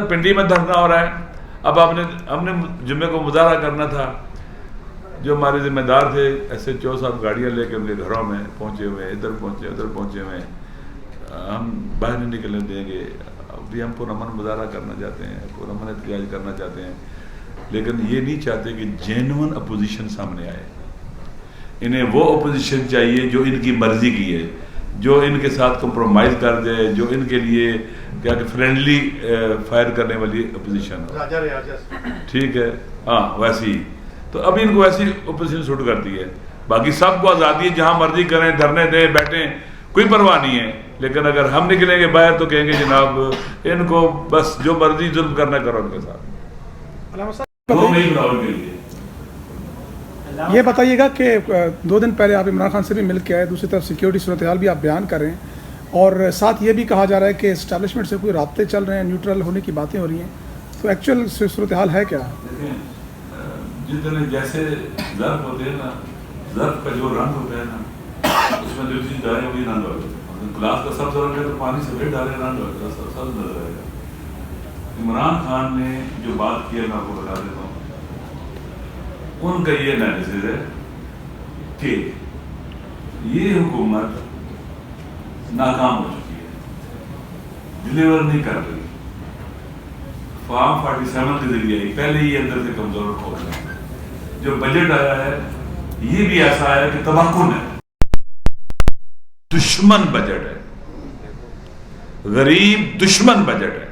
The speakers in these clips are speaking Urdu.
پنڈی میں دھرنا ہو رہا ہے. اب ہم نے جمعے کو مظاہرہ کرنا تھا. جو ہمارے ذمہ دار تھے ایس ایچ او صاحب گاڑیاں لے کے ان کے گھروں میں پہنچے ہوئے, ادھر پہنچے ادھر پہنچے ہوئے. ہم باہر نہیں نکلنے دیں گے. ابھی ہم پرامن مظاہرہ کرنا چاہتے ہیں, پرامن احتجاج کرنا چاہتے ہیں, لیکن یہ نہیں چاہتے کہ جینون اپوزیشن سامنے آئے. انہیں وہ اپوزیشن چاہیے جو ان کی مرضی کی ہے, جو ان کے ساتھ کمپرومائز کر دے, جو ان کے لیے کیا کہ فرینڈلی فائر کرنے والی اپوزیشن ہو. ٹھیک ہے, ہاں ویسی. تو ابھی ان کو ایسی اپوزیشن سوٹ کرتی ہے. باقی سب کو آزادی ہے, جہاں مرضی کریں, دھرنے دیں, بیٹھیں, کوئی پرواہ نہیں ہے. لیکن اگر ہم نکلیں گے باہر تو کہیں گے جناب ان کو بس جو مرضی ظلم کرنا کرو ان کے ساتھ. یہ بتائیے گا کہ 2 دن پہلے آپ عمران خان سے بھی مل کے آئے, دوسری طرف سیکیورٹی صورتحال بھی آپ بیان کر رہے ہیں, اور ساتھ یہ بھی کہا جا رہا ہے کہ اسٹیبلشمنٹ سے کوئی رابطے چل رہے ہیں, نیوٹرل ہونے کی باتیں ہو رہی ہیں. تو ایکچوئل صورتحال ہے کیا؟ جتنے جیسے ظرف ہوتے ہیں نا, ظرف کا جو رنگ ہوتا ہے نا, اس میں جو چیز ڈالے وہی رنگ ہوتا ہے. گلاس کا سبز رنگ ہے تو پانی سفید ڈالے رنگ ہوتا ہے, سبز نظر آئے گا. عمران خان نے جو بات کی ہے میں آپ کو بتا دیتا ہوں. ان کا یہ انالیسس ہے کہ یہ حکومت ناکام ہو چکی ہے, ڈلیور نہیں کر رہی. فارم 47 کے ذریعے ہی پہلے ہی اندر سے کمزور ہو گیا. جو بجٹ آیا ہے یہ بھی ایسا آیا کہ تباکن ہے, دشمن بجٹ ہے, غریب دشمن بجٹ ہے.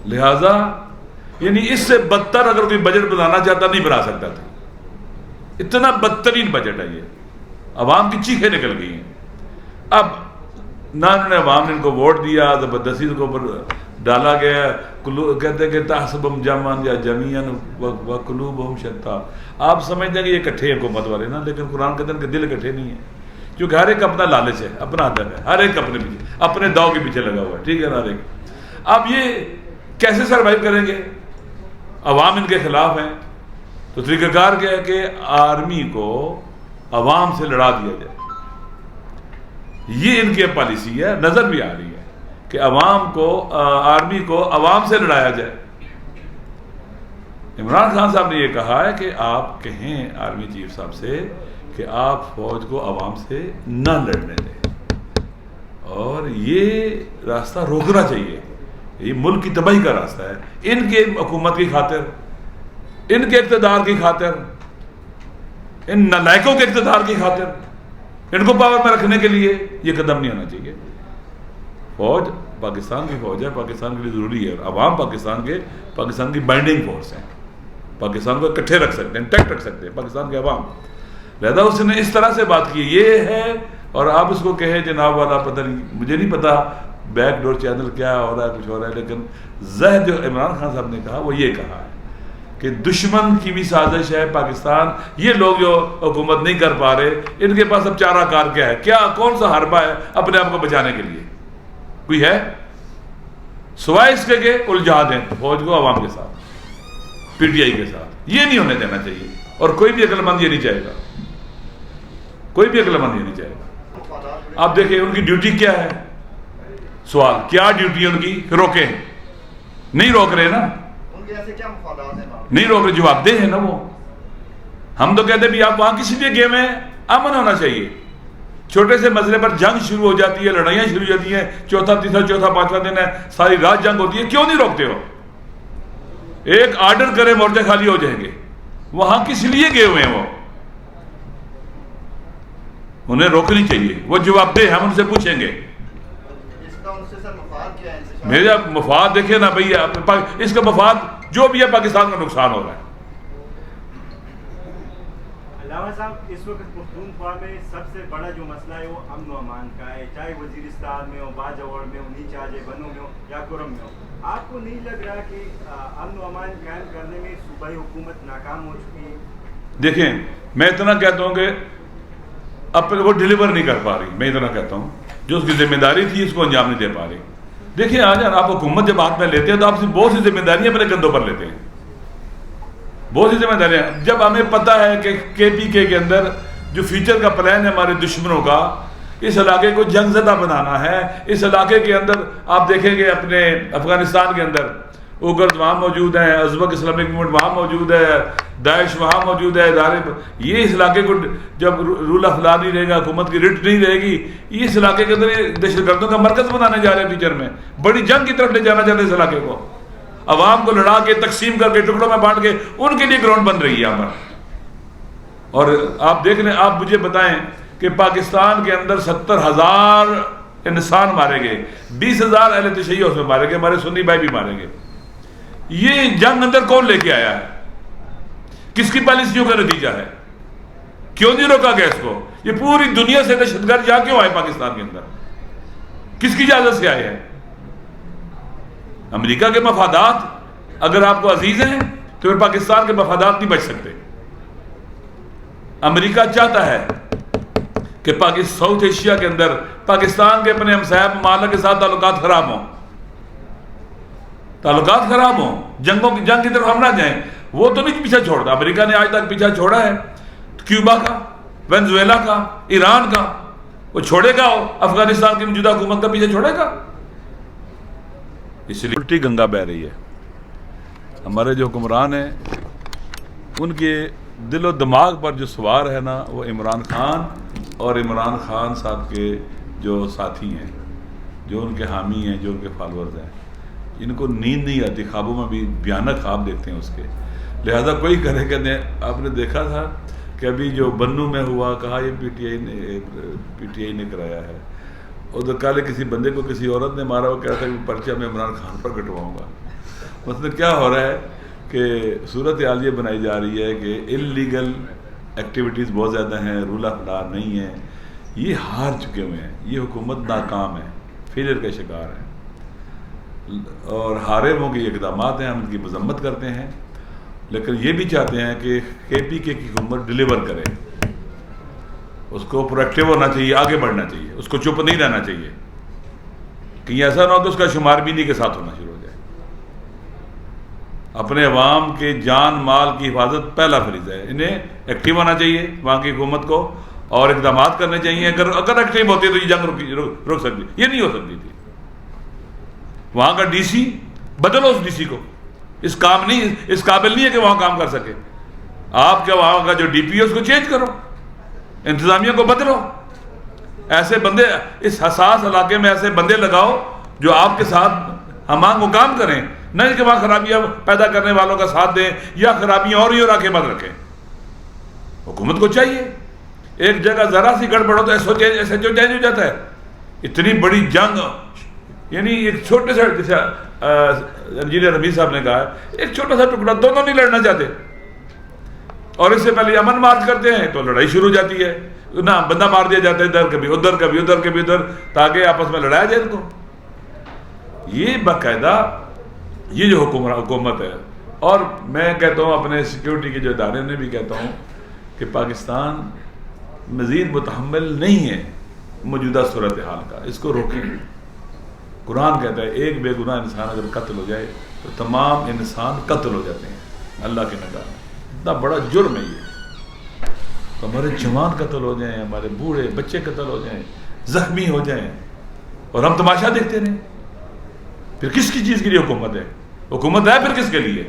لہذا یعنی اس سے بدتر اگر کوئی بجٹ بنانا چاہتا نہیں بنا سکتا تھا. اتنا بدترین بجٹ ہے یہ. عوام کی چیخیں نکل گئی ہیں. اب نہ انہوں نے عوام نے ان کو ووٹ دیا, زبردستی کو ڈالا گیا. کہتے ہیں کہ تحسبہم جمعاً یا جمیعاً وقلوبہم شتیٰ. آپ سمجھتے ہیں کہ یہ اکٹھے ہیں حکومت والے نا, لیکن قرآن کہتے ہیں کہ دل اکٹھے نہیں ہیں. کیونکہ ہر ایک اپنا لالچ ہے, اپنا ادب ہے, ہر ایک اپنے پیچھے اپنے داؤ کے پیچھے لگا ہوا ہے. ٹھیک ہے نا. اب یہ کیسے سروائیو کریں گے؟ عوام ان کے خلاف ہیں. تو طریقہ کار کیا ہے کہ آرمی کو عوام سے لڑا دیا جائے. یہ ان کی پالیسی ہے, نظر بھی آ رہی ہے کہ عوام کو, آرمی کو عوام سے لڑایا جائے. عمران خان صاحب نے یہ کہا ہے کہ آپ کہیں آرمی چیف صاحب سے کہ آپ فوج کو عوام سے نہ لڑنے دیں, اور یہ راستہ روکنا چاہیے. یہ ملک کی تباہی کا راستہ ہے. ان کے حکومت کی خاطر, ان کے اقتدار کی خاطر, ان نالائقوں کے اقتدار کی خاطر, ان کو پاور میں رکھنے کے لیے یہ قدم نہیں ہونا چاہیے. فوج پاکستان کی فوج ہے, پاکستان کے لیے ضروری ہے, اور عوام پاکستان کی بائنڈنگ فورس ہیں. پاکستان کو اکٹھے رکھ سکتے ہیں, انٹیکٹ رکھ سکتے ہیں پاکستان کے عوام. لہذا اس نے اس طرح سے بات کی یہ ہے. اور آپ اس کو کہیں جناب والا پتہ نہیں, مجھے نہیں پتا بیک ڈور چینل کیا ہو رہا ہے, کچھ ہو رہا ہے, لیکن زہد جو عمران خان صاحب نے کہا وہ یہ کہا ہے کہ دشمن کی بھی سازش ہے پاکستان. یہ لوگ جو حکومت نہیں کر پا رہے, ان کے پاس اب چارہ کار کیا ہے, کیا کون سا حربہ ہے اپنے آپ کو بچانے کے لیے کوئی ہے سوائے اس کے کہ الجھا دیں فوج کو عوام کے ساتھ, پی ٹی آئی کے ساتھ. یہ نہیں ہونے دینا چاہیے, اور کوئی بھی عقل مند یہ نہیں چاہے گا, کوئی بھی عقل مند یہ نہیں چاہے گا. آپ دیکھیں ان کی ڈیوٹی کیا ہے, سوال کیا ڈیوٹی ہے ان کی, روکیں, نہیں روک رہے نا, نہیں روک رہے, جواب دہ ہیں نا وہ. ہم تو کہتے ہیں بھی آپ وہاں کسی بھی گیم میں امن ہونا چاہیے. چھوٹے سے مسئلے پر جنگ شروع ہو جاتی ہے, لڑائیاں شروع ہو جاتی ہیں, چوتھا تیسرا چوتھا پانچواں دن ہے, ساری رات جنگ ہوتی ہے, کیوں نہیں روکتے ہو؟ ایک آرڈر کرے مورچے خالی ہو جائیں گے. وہاں کس لیے گئے ہوئے ہیں وہ, انہیں روکنی چاہیے, وہ جواب دہ, ہم ان سے پوچھیں گے. میرا مفاد دیکھیں نا بھیا, اس کا مفاد جو بھی ہے پاکستان کا نقصان ہو رہا ہے. علامہ صاحب اس وقت پختونخوا میں سب سے بڑا جو مسئلہ ہے وہ امن و امان کا ہے, چاہے وزیرستان میں ہو, باجوڑ میں ہو, نیچاج بنوں میں ہو یا کرم میں ہو. آپ کو نہیں لگ رہا کہ امن و امان قائم کرنے میں صوبائی حکومت ناکام ہو چکی ہے؟ دیکھیں میں اتنا کہتا ہوں کہ اب وہ ڈیلیور نہیں کر پا رہی. میں اتنا کہتا ہوں جو اس کی ذمہ داری تھی اس کو انجام نہیں دے پا رہی. دیکھیں آج آپ حکومت جب ہاتھ میں لیتے ہیں تو آپ سے بہت سی ذمہ داریاں اپنے کندھوں پر لیتے ہیں, بہت سی ذمہ داریاں. جب ہمیں پتہ ہے کہ کے پی کے اندر جو فیوچر کا پلان ہے ہمارے دشمنوں کا, اس علاقے کو جنگ زدہ بنانا ہے. اس علاقے کے اندر آپ دیکھیں گے اپنے افغانستان کے اندر اگرد وہاں موجود ہیں, ازبک اسلامک موومنٹ وہاں موجود ہے, داعش وہاں موجود ہے, ادارے. یہ اس علاقے کو جب رول آف لا نہیں رہے گا, حکومت کی رٹ نہیں رہے گی, یہ اس علاقے کے اندر دہشت گردوں کا مرکز بنانے جا رہے ہیں فیوچر میں. بڑی جنگ کی طرف لے جانا چاہتے ہیں اس علاقے کو, عوام کو لڑا کے تقسیم کر کے ٹکڑوں میں بانٹ کے ان کے لیے گراؤنڈ بن رہی ہے یہاں پر. اور آپ دیکھ لیں, آپ مجھے بتائیں کہ پاکستان کے اندر 70,000 انسان مارے گئے, 20,000 اہل تشیع اس میں مارے گئے, ہمارے سنی بھائی بھی مارے گئے. یہ جنگ اندر کون لے کے آیا ہے؟ کس کی پالیسیوں کا نتیجہ ہے؟ کیوں نہیں روکا گیا اس کو؟ یہ پوری دنیا سے دہشت گرد یہاں کیوں آئے پاکستان کے اندر؟ کس کی اجازت سے آئے ہیں؟ امریکہ کے مفادات اگر آپ کو عزیز ہیں تو پھر پاکستان کے مفادات نہیں بچ سکتے. امریکہ چاہتا ہے کہ ساؤتھ ایشیا کے اندر پاکستان کے اپنے ہمسایہ ممالک کے ساتھ تعلقات خراب ہوں, جنگ کی طرف ہم نہ جائیں. وہ تو نہیں پیچھا چھوڑتا, امریکہ نے آج تک پیچھا چھوڑا ہے کیوبا کا, وینزویلا کا, ایران کا. وہ چھوڑے گا افغانستان کی موجودہ حکومت کا پیچھا چھوڑے گا؟ اس لیے الٹی گنگا بہ رہی ہے. ہمارے جو حکمران ہیں ان کے دل و دماغ پر جو سوار ہے نا, وہ عمران خان اور عمران خان صاحب کے جو ساتھی ہیں, جو ان کے حامی ہیں, جو ان کے فالورز ہیں, ان کو نیند نہیں آتی, خوابوں میں بھی بھیانک خواب دیکھتے ہیں اس کے. لہذا کوئی کرے کہ آپ نے دیکھا تھا کہ ابھی جو بنو میں ہوا, کہا یہ پی ٹی آئی نے کرایا ہے. ادھر کالے کسی بندے کو کسی عورت نے مارا, وہ کہتا ہے کہ پرچہ میں عمران خان پر کٹواؤں گا. مطلب کیا ہو رہا ہے کہ صورت حال یہ بنائی جا رہی ہے کہ انلیگل ایکٹیویٹیز بہت زیادہ ہیں, رول آف لا نہیں ہے. یہ ہار چکے ہوئے ہیں, یہ حکومت ناکام ہے, فیلئر کا شکار ہے, اور ہارے وہ کے اقدامات ہیں, ہم ان کی مذمت کرتے ہیں, لیکن یہ بھی چاہتے ہیں کہ KPK کی حکومت ڈیلیور کرے. اس کو پرویکٹیو ہونا چاہیے, آگے بڑھنا چاہیے, اس کو چپ نہیں رہنا چاہیے. کہیں ایسا نہ ہو کہ اس کا شمار بھی نہیں کے ساتھ ہونا شروع ہو جائے. اپنے عوام کے جان مال کی حفاظت پہلا فریضہ ہے. انہیں ایکٹیو ہونا چاہیے وہاں کی حکومت کو, اور اقدامات کرنے چاہیے. اگر ایکٹیو ہوتی ہے تو یہ جنگ رک سکتی, یہ نہیں ہو سکتی تھی. وہاں کا ڈی سی بدلو, اس ڈی سی کو, اس قابل نہیں ہے کہ وہاں کام کر سکے. آپ کیا وہاں کا جو ڈی پی ہے اس کو چینج کرو, انتظامیہ کو بدلو. ایسے بندے اس حساس علاقے میں ایسے بندے لگاؤ جو آپ کے ساتھ ہمانگ و کام کریں, نہیں کہ وہاں خرابیاں پیدا کرنے والوں کا ساتھ دیں یا خرابیاں اور ہی اور آگے مت رکھیں. حکومت کو چاہیے ایک جگہ ذرا سی گڑبڑ ہو تو ایس ایچ او چینج ہو جاتا ہے. اتنی بڑی جنگ, یعنی ایک چھوٹے سے, جیسے انجینئر رمیز صاحب نے کہا, ایک چھوٹا سا ٹکڑا, دونوں نہیں لڑنا چاہتے, اور اس سے پہلے امن مارچ کرتے ہیں تو لڑائی شروع ہو جاتی ہے. نہ بندہ مار دیا جاتا ہے ادھر, کبھی ادھر, کبھی ادھر, کبھی ادھر, تاکہ آپس میں لڑایا جائے ان کو. یہ باقاعدہ یہ جو حکومت ہے. اور میں کہتا ہوں اپنے سیکیورٹی کے جو ادارے نے بھی کہتا ہوں کہ پاکستان مزید متحمل نہیں ہے موجودہ صورتحال کا, اس کو روکیں. قرآن کہتا ہے ایک بے گناہ انسان اگر قتل ہو جائے تو تمام انسان قتل ہو جاتے ہیں اللہ کی نگاہ میں. اتنا بڑا جرم ہے یہ. تو ہمارے جوان قتل ہو جائیں, ہمارے بوڑھے بچے قتل ہو جائیں, زخمی ہو جائیں, اور ہم تماشا دیکھتے رہیں. پھر کس کی چیز کے لیے حکومت ہے؟ حکومت ہے پھر کس کے لیے؟